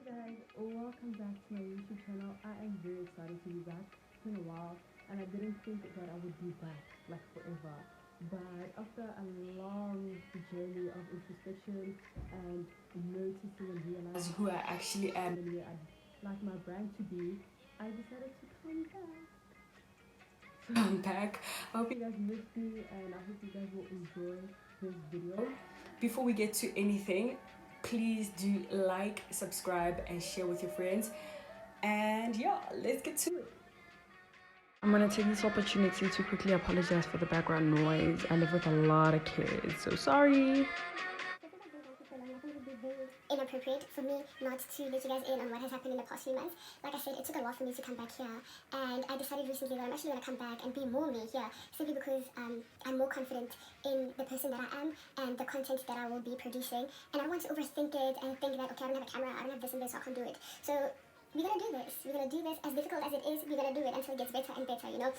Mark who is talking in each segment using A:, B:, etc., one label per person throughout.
A: Guys, welcome back to my YouTube channel. I am very excited to be back. It's been a while and I didn't think that I would be back like forever. But after a long journey of introspection and noticing and realizing who I actually am and where I'd like my brand to be, I decided to come back. So I'm back. I hope you guys missed me and I hope you guys will enjoy this video. Before we get to anything, please do like, subscribe, and share with your friends. And yeah, let's get to it. I'm gonna take this opportunity to quickly apologize for the background noise. I live with a lot of kids, so sorry.
B: Inappropriate for me not to let you guys in on what has happened in the past few months. Like I said, it took a while for me to come back here, and I decided recently that I'm actually going to come back and be more me here, simply because I'm more confident in the person that I am and the content that I will be producing, and I don't want to overthink it and think that, okay, I don't have a camera, I don't have this and this, so I can't do it. So we're going to do this. We're going to do this. As difficult as it is, we're going to do it until it gets better and better, you know?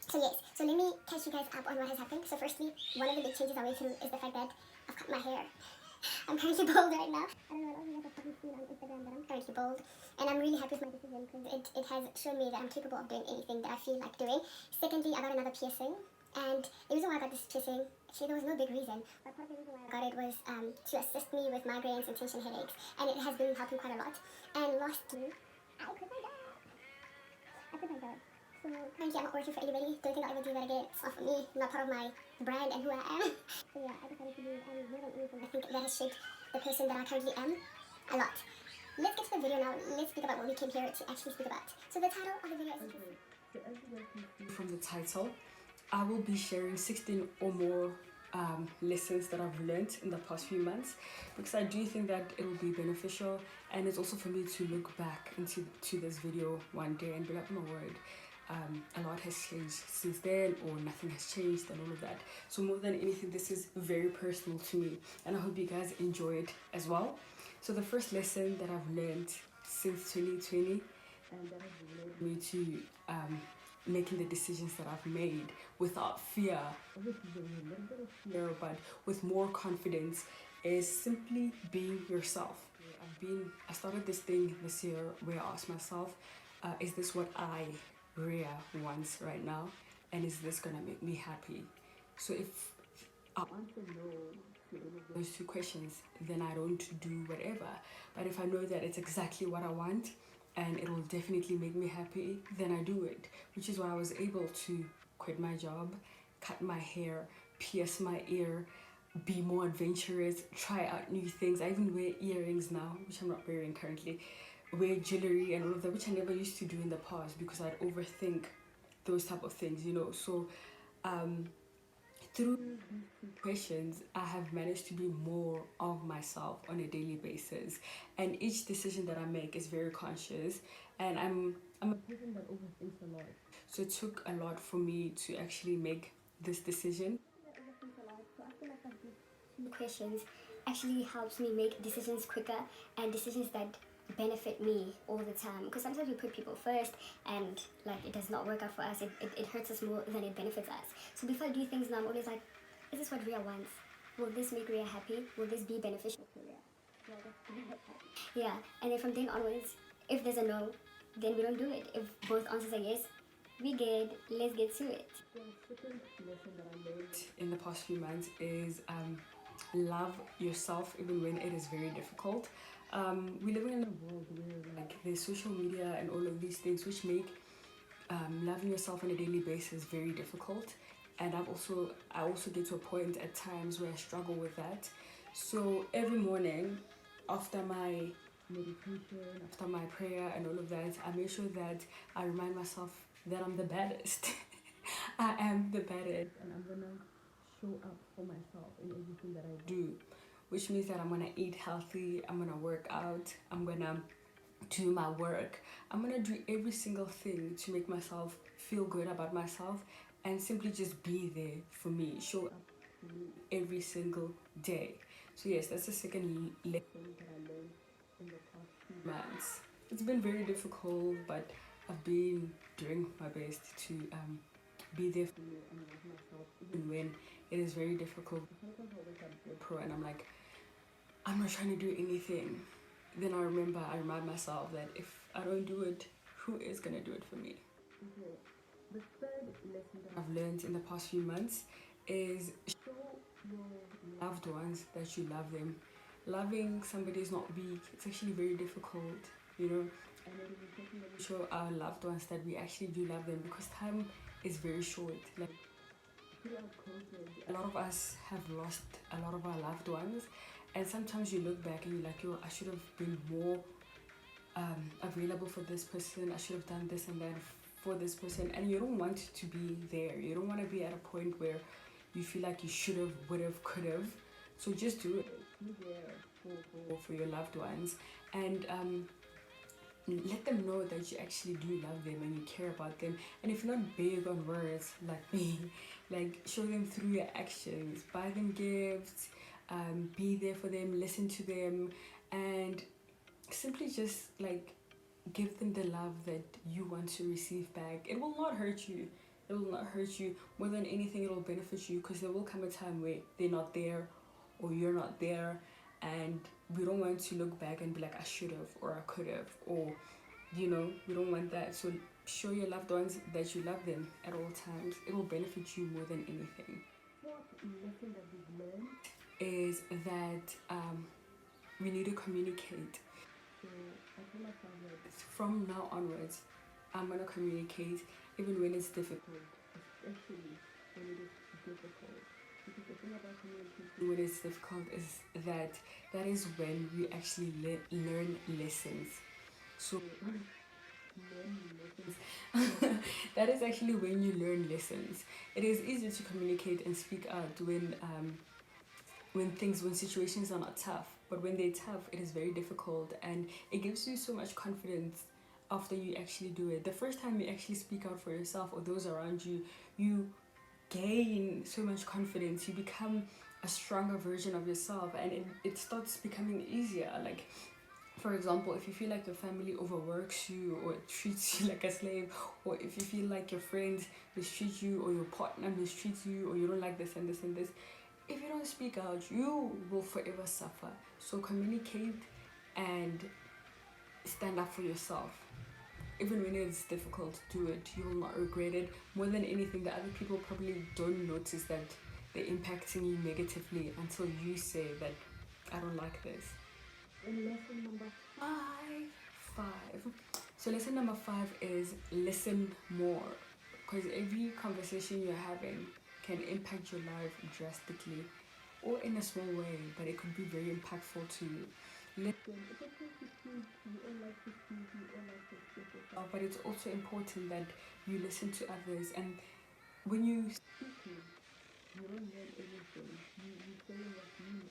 B: So yes, so let me catch you guys up on what has happened. So firstly, one of the big changes I went through is the fact that I've cut my hair. I'm currently bald right now. I don't know, a lot of you guys have probably seen on Instagram that I'm currently bald. And I'm really happy with my decision because it has shown me that I'm capable of doing anything that I feel like doing. Secondly, I got another piercing. And the reason why I got this piercing, actually there was no big reason. But part of the reason why I got it was to assist me with migraines and tension headaches. And it has been helping quite a lot. And lastly, I quit my job. I quit my job. So currently I'm not working for anybody. Don't think I'll ever do that again. It's not for me. Not part of my brand and who I am. So yeah, I decided to do more than anything. I think that has shaped the person that I currently am a lot. Let's get to the video now. Let's speak about what we came here to actually speak about. So the title of the video is...
A: So as you guys can see from the title, I will be sharing 16 or more lessons that I've learned in the past few months, because I do think that it will be beneficial, and it's also for me to look back into this video one day and be like, oh my word, a lot has changed since then, or nothing has changed, and all of that. So more than anything, this is very personal to me, and I hope you guys enjoy it as well. So the first lesson that I've learned since 2020, and that has led me to making the decisions that I've made without fear. Obviously, there's a little bit of fear, but with more confidence, is simply being yourself. I started this thing this year where I asked myself, is this what I, Rhea, wants right now? And is this gonna make me happy? So if I answer no to any of those two questions, then I don't do whatever. But if I know that it's exactly what I want, and it will definitely make me happy, then I do it. Which is why I was able to quit my job, cut my hair, pierce my ear, be more adventurous, try out new things. I even wear earrings now, which I'm not wearing currently, wear jewelry and all of that, which I never used to do in the past because I'd overthink those type of things, you know. So through these questions, I have managed to be more of myself on a daily basis, and each decision that I make is very conscious. And I'm a person that overthinks a lot, so it took a lot for me to actually make this decision.
B: Questions actually helps me make decisions quicker and decisions that benefit me all the time, because sometimes we put people first and like it does not work out for us. It hurts us more than it benefits us. So before I do things now, I'm always like, is this what Rhea wants? Will this make Rhea happy? Will this be beneficial for Rhea? Yeah, and then from then onwards, if there's a no, then we don't do it. If both answers are yes, we good, let's get to it.
A: The second lesson that I learned in the past few months is love yourself even when it is very difficult. We're living in a world where like there's social media and all of these things which make loving yourself on a daily basis very difficult. And I also get to a point at times where I struggle with that. So every morning after my meditation, after my prayer and all of that, I make sure that I remind myself that I'm the baddest. I am the baddest, and I'm gonna show up for myself in everything that I do, which means that I'm gonna eat healthy, I'm gonna work out, I'm gonna do my work, I'm gonna do every single thing to make myself feel good about myself, and simply just be there for me, show up for me every single day. So yes, that's the second lesson that I learned in the past few months. It's been very difficult, but I've been doing my best to be there for me and love myself even when it is very difficult. Sometimes I wake up pro and I'm like, I'm not trying to do anything. then I remind myself that if I don't do it, who is gonna do it for me? Okay. The third lesson that I've learned in the past few months is show your loved ones that you love them. Loving somebody is not weak. It's actually very difficult, you know. And it is important that we show our loved ones that we actually do love them, because time is very short. Like throughout COVID, a lot of us have lost a lot of our loved ones, and sometimes you look back and you're like, yo, I should have been more available for this person. I should have done this and that for this person, and you don't want to be there. You don't want to be at a point where you feel like you should have, would have, could have. So just do it. Be there for your loved ones, and let them know that you actually do love them and you care about them. And if you're not big on words like me, like show them through your actions. Buy them gifts, be there for them, listen to them, and simply just like give them the love that you want to receive back. It will not hurt you. It will not hurt you. More than anything, it will benefit you, because there will come a time where they're not there or you're not there, and we don't want to look back and be like, I should have or I could have, or you know, we don't want that. So show your loved ones that you love them at all times. It will benefit you more than anything. Fourth lesson that we've learned is that we need to communicate. So I tell myself that from now onwards, I'm gonna communicate even when it's difficult, especially when it is difficult. Because the thing about communicating when it's difficult is that is when we actually learn lessons. So learn lessons. That is actually when you learn lessons. It is easy to communicate and speak out when situations are not tough, but when they're tough, it is very difficult, and it gives you so much confidence after you actually do it. The first time you actually speak out for yourself or those around you, you gain so much confidence. You become a stronger version of yourself, and it starts becoming easier. Like, for example, if you feel like your family overworks you or treats you like a slave, or if you feel like your friends mistreat you or your partner mistreats you, or you don't like this and this and this, if you don't speak out, you will forever suffer. So communicate and stand up for yourself. Even when it's difficult, do it. You will not regret it. More than anything, the other people probably don't notice that they're impacting you negatively until you say that I don't like this. And lesson number five. So lesson number 5 is listen more, because every conversation you're having can impact your life drastically, or in a small way, but it could be very impactful to you. Listen. It's okay to speak. We all like to speak. We all like to express yourself, but it's also important that you listen to others. And when you speak, you don't learn anything. You say what you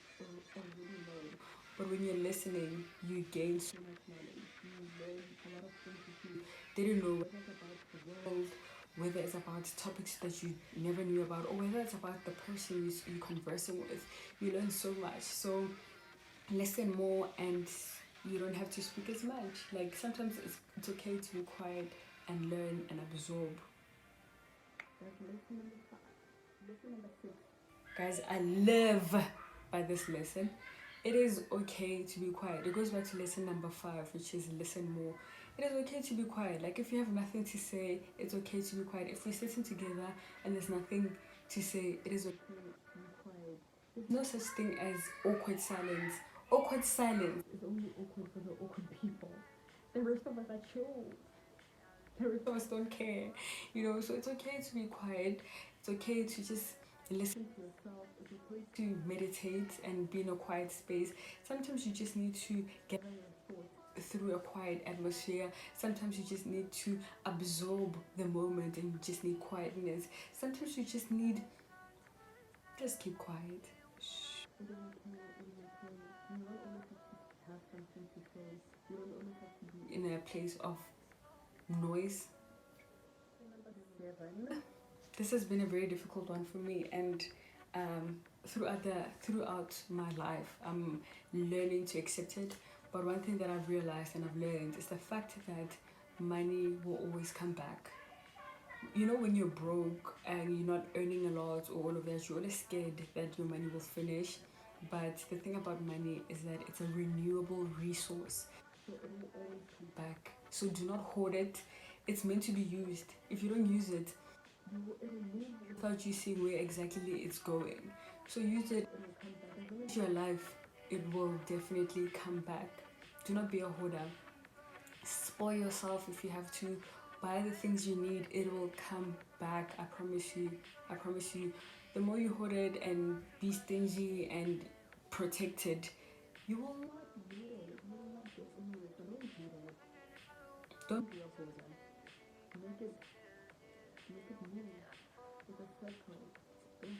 A: already know. But when you're listening, you gain so much knowledge. You learn a lot of things that you didn't know, whether it's about the world, whether it's about topics that you never knew about, or whether it's about the person you're conversing with. You learn so much. So listen more, and you don't have to speak as much. Like, sometimes it's okay to be quiet and learn and absorb. That's lesson number 5. Lesson number 6. Guys, I live by this lesson. It is okay to be quiet. It goes back to lesson number 5, which is listen more. It is okay to be quiet. Like, if you have nothing to say, it's okay to be quiet. If we're sitting together and there's nothing to say, it is okay to be quiet. There's no such thing as awkward silence. Awkward silence is only awkward for the awkward people. The rest of us are chill. The rest of us don't care. You know, so it's okay to be quiet. It's okay to just listen to yourself. It's okay to meditate and be in a quiet space. Sometimes you just need to gather your thoughts through a quiet atmosphere. Sometimes you just need to absorb the moment and you just need quietness. Sometimes you just need, just keep quiet. Shh. You don't always have to have something to say. You don't always have to be in a place of noise. Number 7. This has been a very difficult one for me, and throughout my life, I'm learning to accept it. But one thing that I've realized and I've learned is the fact that money will always come back. You know, when you're broke and you're not earning a lot or all of that, you're always scared that your money will finish. But the thing about money is that it's a renewable resource. So it will always come back. So do not hoard it. It's meant to be used. If you don't use it, it'll move without you seeing where exactly it's going. So use it. It will come back. As long as you're alive, it will definitely come back. Do not be a hoarder. Spoil yourself if you have to. Buy the things you need. It will come back. I promise you. I promise you. The more you hoard it and be stingy and protected, you will not need it. You will not get anywhere. So don't do that. Don't be a hoarder. Make it move with a circle. Don't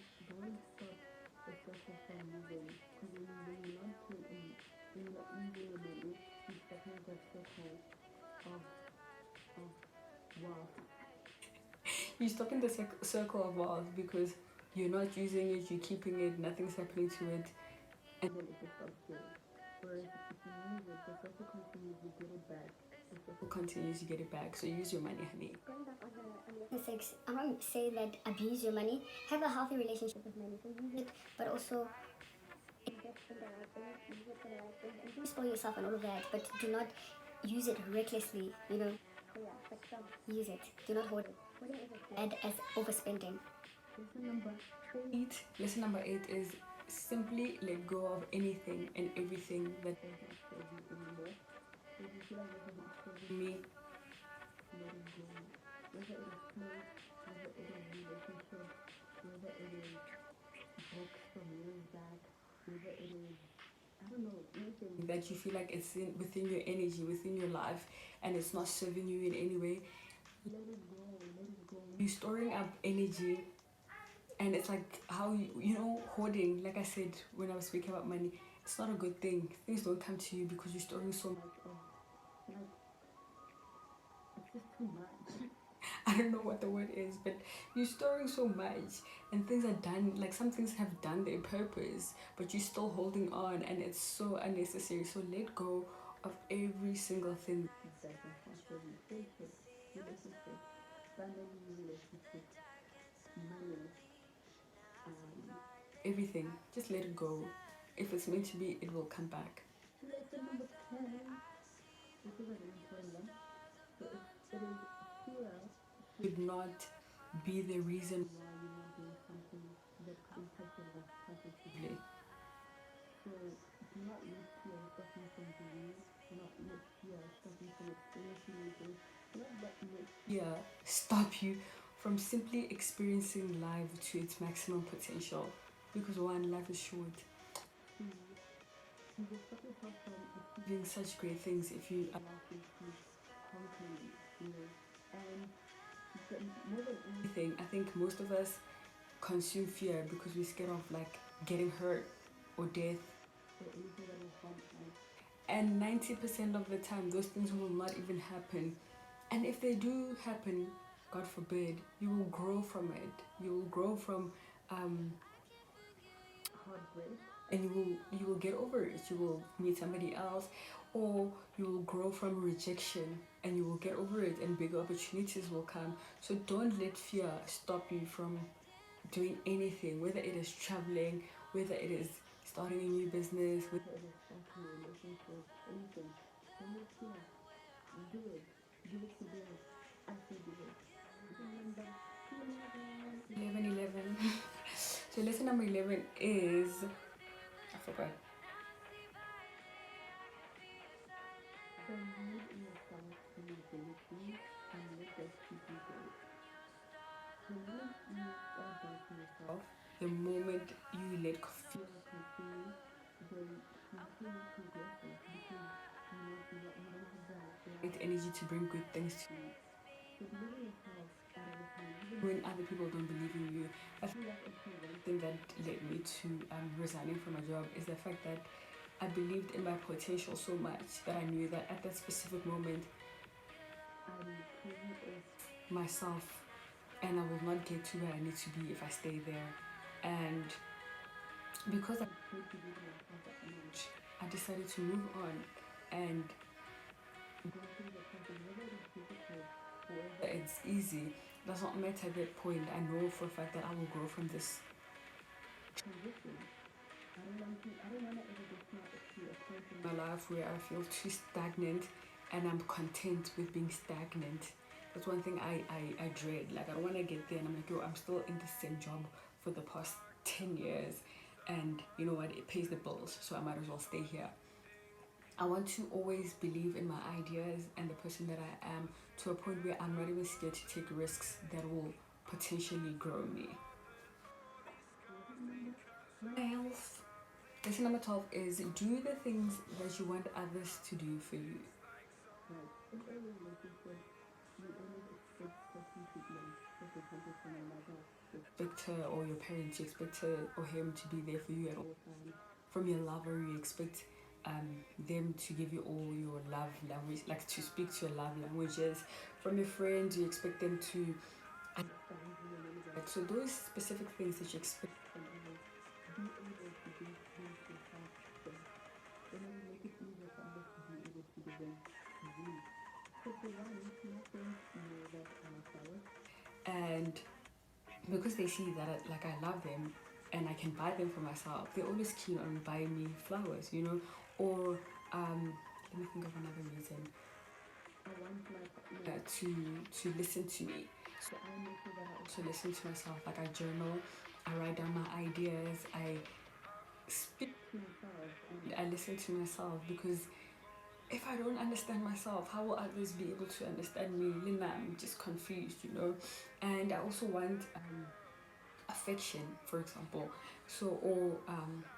A: stop the circle from moving. Because when you're not using your money, you stagnate that circle of wealth. You stop in the circle of wealth because you're not using it, you're keeping it, nothing's happening to it, and then it just stops there. Whereas if you use it, the circle continues, you get it back. The circle continues, you get it back. So use your money, honey.
B: Going back on the six, I'm not saying that abuse your money. Have a healthy relationship with money. So use it, but also invest in the right things, use it for the right things, and don't spoil yourself and all of that. But do not use it recklessly, you know. So yeah, but use it. Do not hoard it. Hoarding is as bad as overspending.
A: Lesson number 8 is simply let go of anything and everything that doesn't serve you anymore. If you feel like this is not serving me, let it go. Whether it is clothes, whether it is relationship, whether it is books from years back, whether it is, I don't know, anything that you feel like it's within your energy, within your life, and it's not serving you in any way, let it go, let it go. You're storing up energy, and it's like how hoarding, like I said when I was speaking about money, it's not a good thing. Things don't come to you because you're storing so much of, like, it's just too much. I don't know what the word is, but you're storing so much, and things are done, like some things have done their purpose, but you're still holding on, and it's so unnecessary. So let go of every single thing that doesn't serve you. Friendship, relationship, family relationship, money, everything. Just let it go. If it's meant to be, it will come back. Lesson number 10. This is an important one. So it is fear should not be the reason why you're not doing something that could impact your life positively. So do not let fear stop you from doing it. Do not let fear stop you from experiencing new things. Do not let fear stop you from simply experiencing life to its maximum potential. Because one, life is short. Two, you will stop yourself from achieving such great things if you allow things to conquer you, And more than anything, I think most of us consume fear because we're scared of like getting hurt or death or anything that will harm us. And 90% of the time, those things will not even happen. And if they do happen, God forbid, you will grow from it. You will grow from heartbreak, and you will get over it. You will meet somebody else, or you will grow from rejection and you will get over it, and bigger opportunities will come. So don't let fear stop you from doing anything, whether it is traveling, whether it is starting a new business, whether it is starting a relationship, anything. Don't let fear. Do it. Do it today. I say do it. Remember 11. So lesson number 11 is, I forgot. Believe in yourself and your abilities, and let that keep you going. The moment you start doubting yourself, the moment you let fear consume you, then nothing will progress because you don't have the right energy to bring good things to you. So believe in yourself all the time, even when other people don't believe in you. I feel like also one thing that led me to resigning from a job is the fact that I believed in my potential so much that I knew that at that specific moment I'm closing off myself and I will not get to where I need to be if I stay there. And because I couldn't believe in myself that much, I decided to move on and go through the process, whether it is difficult or whether it's easy. Does not matter at that point. I know for a fact that I will grow from this transition. I don't want to ever get to a point in my life where I feel too stagnant and I'm content with being stagnant. That's one thing I dread. Like, I don't want to get there and I'm like, yo, I'm still in the same job for the past 10 years. And you know what? It pays the bills, so I might as well stay here. I want to always believe in my ideas and the person that I am, to a point where I'm not even scared to take risks that will potentially grow me. 12. Lesson number 12 is do the things that you want others to do for you. Right. In every relationship, you always expect certain treatment. For example, from your mother, you expect her or your parents, you expect her or him to be there for you at all times. From your lover, you expect them to give you all your love language, like to speak to your love languages. From your friends, you expect them to understand you and all of that. So those specific things that you expect from others, be able to do things yourself first. Then it will make it easier for others to be able to give them to you. So for one, my friends know that I love flowers, and because they see that I love them and I can buy them for myself, they're always keen on buying me flowers, you know. Or let me think of another reason. I want my partner to listen to me, so I make sure that I also listen to myself. Like, I journal, I write down my ideas, I speak to myself, and I listen to myself, because if I don't understand myself, how will others be able to understand me? Lina, I'm just confused, you know. And I also want affection, for example. So, or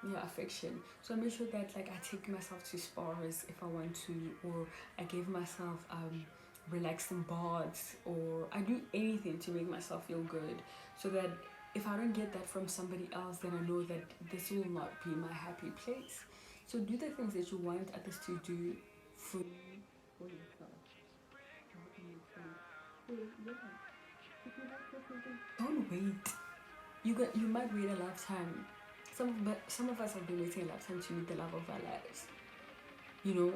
A: yeah, affection. So I make sure that, like, I take myself to spas if I want to, or I give myself relaxing baths, or I do anything to make myself feel good, so that if I don't get that from somebody else, then I know that this will not be my happy place. So do the things that you want others to do for you, for yourself. I hope it makes sense. So yeah, if you like this something, don't wait. You might wait a lifetime. Some of us have been waiting a lifetime to meet the love of our lives. You know,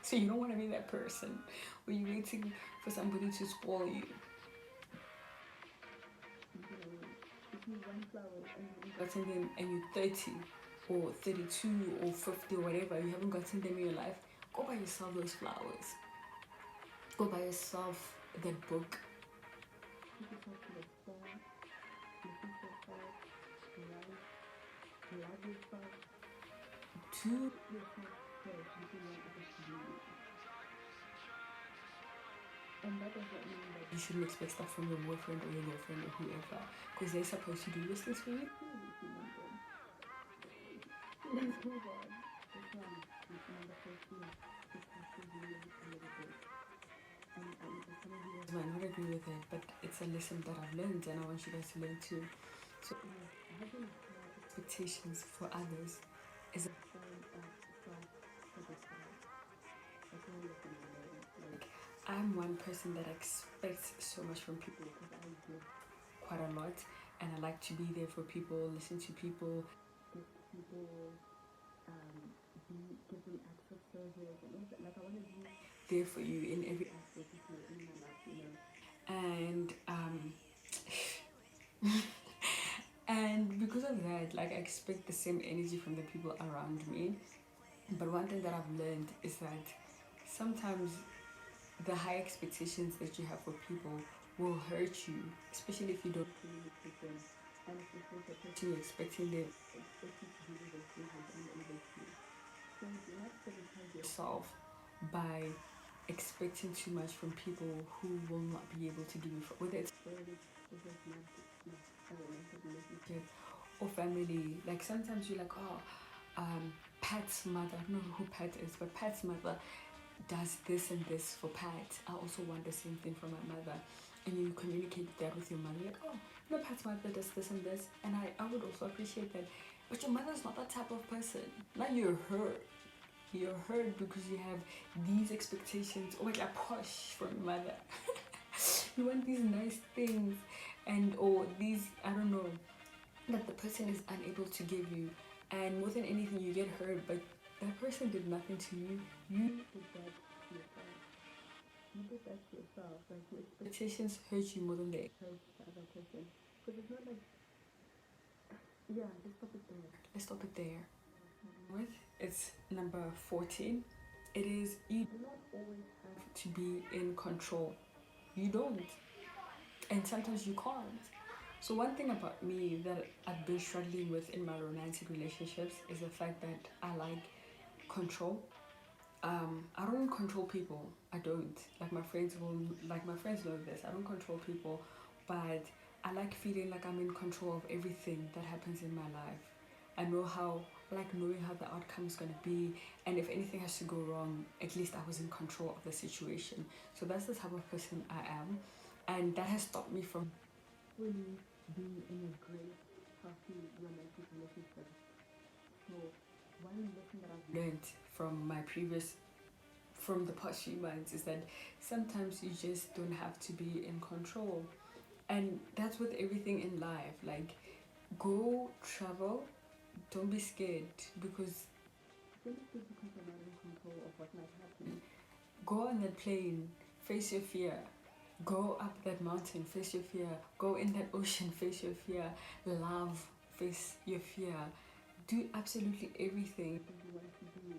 A: so you don't want to be that person where you're waiting for somebody to spoil you. If you want flowers and you haven't gotten them, and you're 30 or 32 or 50 or whatever, you haven't gotten them in your life, go buy yourself those flowers. Go buy yourself that book. Take yourself to the spa, listen to yourself, write, love yourself. Do yourself first before you want others to do you. And that doesn't mean that you shouldn't expect stuff from your boyfriend or your girlfriend or whoever, because they're supposed to do these things for you too if you want them. Let's move on. This one, number 13, is actually really a little bit. And some of you guys might not agree with it, but it's a lesson that I've learned and I want you guys to learn too. So having high expectations for others is a sign of self-sabotage. That's one lesson I learned. Like, I'm one person that expects so much from people, because I give quite a lot and I like to be there for people, listen to people, give people, give them acts of service and all that. Like, I want to be there for you in every aspect of your in my life, you know. And and because of that, like, I expect the same energy from the people around me. But one thing that I've learned is that sometimes the high expectations that you have for people will hurt you, especially if you don't communicate them. And if you think the person you're expecting them expect you to do those things and unable to. So do not sabotage yourself by expecting too much from people who will not be able to give you, whether it's friends, whether it's a romantic relationship or family. Like, sometimes you're like, oh, Pat's mother, I don't know who Pat is, but Pat's mother does this and this for Pat. I also want the same thing from my mother. And you communicate that with your mother, like, oh, you know, Pat's mother does this and this, and I would also appreciate that. But your mother's not that type of person. Now you're hurt. You're hurt because you have these expectations. Oh, like, posh from your mother. You want these nice things, and or these, I don't know, that the person is unable to give you. And more than anything, you get hurt, but that person did nothing to you. You did that to yourself. You did that to yourself. Like, your expectations hurt you more than they hurt the other person. Because it's not like Yeah, let's stop it there. With it's number 14. It is you do not always have to be in control. You don't. And sometimes you can't. So one thing about me that I've been struggling with in my romantic relationships is the fact that I like control. I don't control people. I don't. Like my friends know this. I don't control people, but I like feeling like I'm in control of everything that happens in my life. I know how I like knowing how the outcome is gonna be, and if anything has to go wrong, at least I was in control of the situation. So that's the type of person I am, and that has stopped me from really being in a great, healthy romantic relationship. So one lesson that I've learned from the past few months is that sometimes you just don't have to be in control. And that's with everything in life. Like, go travel, don't be scared because don't be scared because you're not in control of what might happen. Go on that plane, face your fear. Go up that mountain, face your fear. Go in that ocean, face your fear. Love, face your fear. Do absolutely everything that you want to do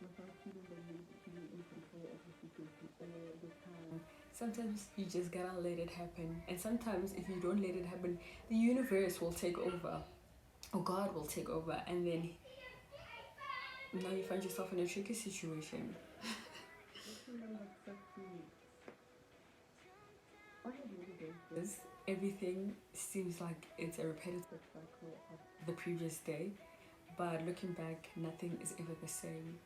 A: without feeling that you need to be in control of the situation all the time. Sometimes you just gotta let it happen. And sometimes if you don't let it happen, the universe will take over. Or God will take over, and then now you find yourself in a tricky situation. Is everything seems like it's a repetitive cycle of the previous day, but looking back, nothing is ever the same.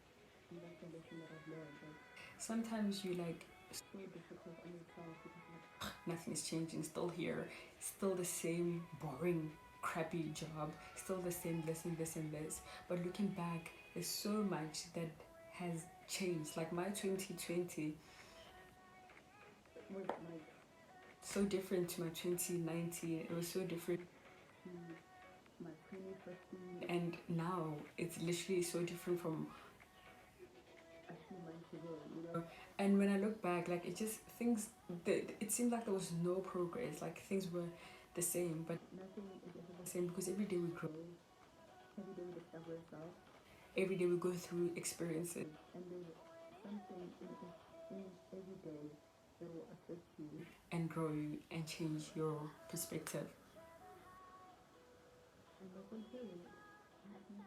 A: And that's the lesson that I've learned. Like, sometimes you like so difficult on yourself because like nothing is changing, still here, still the same boring, crappy job, still the same this and this. But looking back, there's so much that has changed. Like my 2020 was like so different to my 2019. It was so different to my 2015, and now it's literally so different from a few months ago, you know. And when I look back, like it seemed like there was no progress. Like things were the same, but nothing is ever the same because every day we grow, every day we discover ourselves, every day we go through experiences, and there's something in every day that will affect you and grow you and change your perspective. And like I'm saying,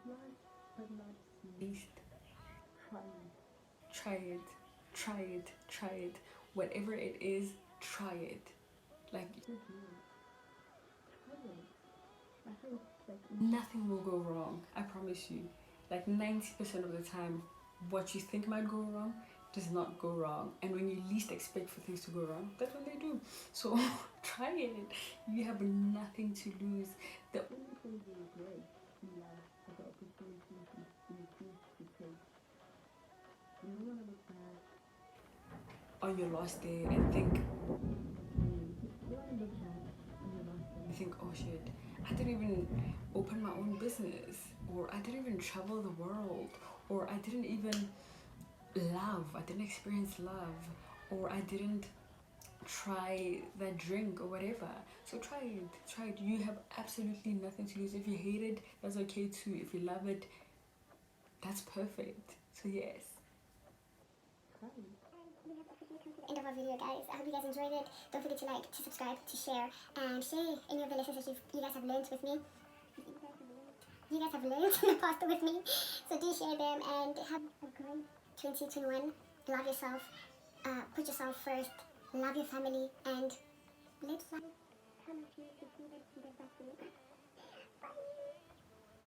A: last but not least, try it, try it, try it. Whatever it is, try it. Like just do it. Try it. I think like nothing will go wrong. I promise you. Like 90% of the time, what you think might go wrong does not go wrong. And when you least expect for things to go wrong, that's when they do. So try it. You have nothing to lose. The only thing you regret in life are the opportunities you choose to take. You don't want to look back on your last day and think, you want to look back on your last day and think, oh shit, I didn't even open my own business, or I didn't even travel the world, or I didn't even love, I didn't experience love, or I didn't try that drink or whatever. So try it, try it. You have absolutely nothing to lose. If you hate it, that's okay too. If you love it, that's perfect. So yes, try it.
B: End of our video, guys. I hope you guys enjoyed it. Don't forget to like, to subscribe, to share, and share any of the lessons that you guys have learned with me. You guys have learned in the past with me. So do share them and have a great 2021. Love yourself. Put yourself first. Love your family and live life.